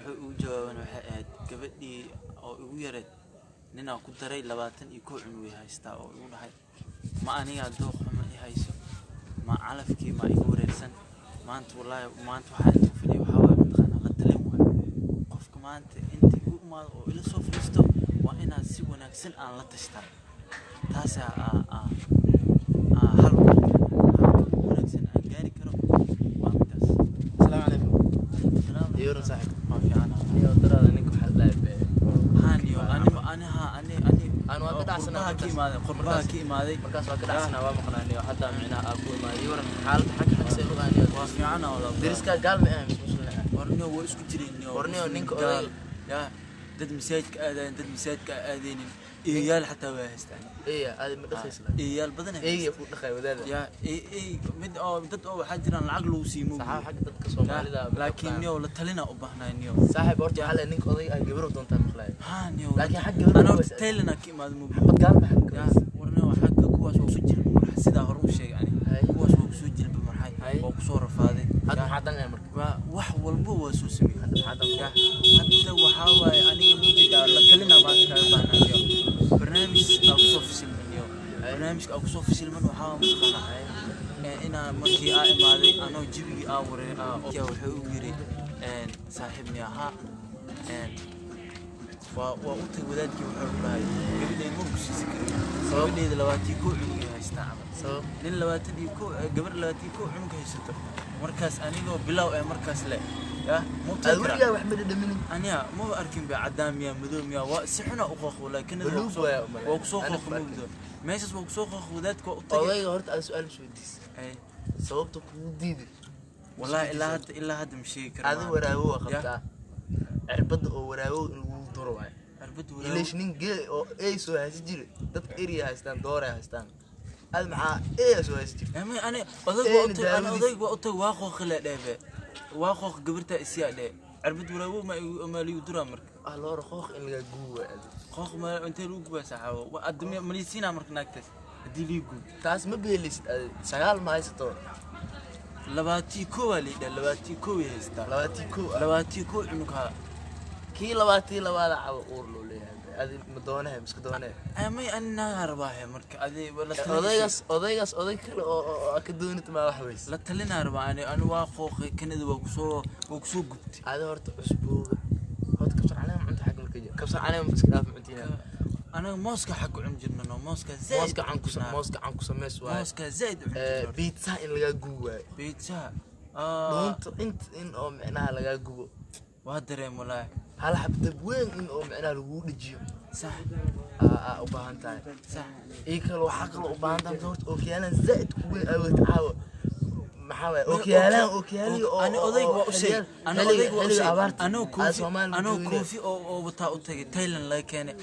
wuxuu u jawaabay waxay ahayd gabadhii oo ugu yareed nina ku daray 20 iyo 1 cunug haystaa oo uu dhahay ma aniga dooq ma i hayso ma calafkii ma igu wareersan maanta wallahi maanta waxa inta filiyo waxa waa maqana la talin qofka maanta intii uu maado oo ila soo fariisto waa inaad si wanaagsan aan la tashtaa taas hal wanaagsan aan gaari karo waa midaas السلام عليكم يورن صاحب ما في انا يا ترى انك حلايب هانيو انا واقد عسنا قربها كي ماذي markaas waa ka dhacsana waa maqnaaniyo hadda micnaa aa ku imaado yoran xaalad xaq xaq ogaaniyo waa fiicana wala diriska gaal ma ahayn muslimna warniyo way isku jireen warniyo ninka oday ya dad masaajidka aadeenin iyaal xataa waa haystaan aad ma dhaxaysla iyaal badan ku dhaqay wadaada ya mid oo dad oo waxa jiraan lacag lagu siimo saxaa xaq dadka Soomaalida laakiin niyo la talina u baahnayniyo saaxiib horta hal ninka oday ay gabar doonta maqlay niyo laakiin xaq gabar ana talina ki maad mu maxamed gaal ma xaq warniyo xaq kuwaas oo soo jilba marxa sida hore u sheegay ani kuwaas oo soo jilba marxay oo ku soo rafaaday hadda maxaa dan ay marka wax walba waa soo sameeyay hadda maxaa dan hadda waxa waay aniga mudida la talina ma ka baahnayo barnaamij aan soo fisilmayo barnaamijka aan soo fisilman waxa maqanahay ina markii aan imaaday anoo jibigi aan waray oo wuxuu u yiri saaxiibni aha waa u tag wadaadkii wuxuu dhahay gabadhay ma kusiisi karin sababteeda 20 ku cunug haystaa sabab nin 20 gabar 20 ku cunug haysato markaas anigoo bilow ee markaas le ya waliga wax ma dhadhamin aniga ma arkin ba cadaamiya madoomiya waa si xuna u qoqo laakiin waa ku soo qoqo meeshas waa ku soo qoqo wadaadka u tagay odayga horta aan su'aal isweydiis sababta ku diiday wallahi ilaa hadda mashii karo aad waraawo qabtaa cirbad oo waraawo lagu duro waay cirbad waraawo ileeshnin geel oo ay soo haysi jiray dadka area haystaan doora haystaan aad maxaa ay soo haysi jiray ani odayga waa u tagay waa qoqo la dheebe waa qoq gabarta isiyaade cirbad waraawo ma liu dura marka loor qoq in laga guubo qoq ma inta lagu guubo saxaabo admiya maliisina marka naagtaas hadii liigu taas ma beelisid sagaal ma haysato 21 wali 21 haysta 21 cunuga kii 22 cabo uur loo leeyahay adi ma doonahay miska doonahay amay anna arbaahay marka adi odaygaas oday kale oo ka doonita ma wax weys la talina arbaani anu waa qooqay kanada waa ku soo gubtay ada horta cusbooga hod ka sharcanayn cunta xaq markay ka sharcanayn miska dhaaf cuntina أنا موسكا حق عمجرنا موسكا زايد موسكا عنكو سميس واي موسكا زايد بيتزا إن لقى جوا بيتزا انت إن أو معناها لقى جوا وهدري مولاي هلا حبت وين إن أو معناها لقوا الجيم صح أوبانتاي صح إيكلو حقل أوبانتاي بتوت أوكي أنا زايد وين أو تعاون محاوي أوكيالي أنا أضيق وأشيء أنا أضيق وأشيء أنا كوفي أو بتاع أتجي تايلاند لا كان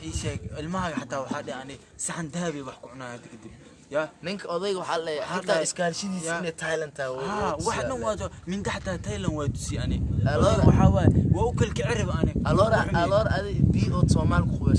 إيش الماء حتى وحده يعني سحن ذهبي بحكونا هذا كده يا نينك أضيق وحلا حتى إسكارشيدي سنة تايلاند تاو واحد نواجه من تحت تايلاند وادسي يعني أضيق وحاوي وأكل كعرب أنا ألور هذه بي أو صومال خوش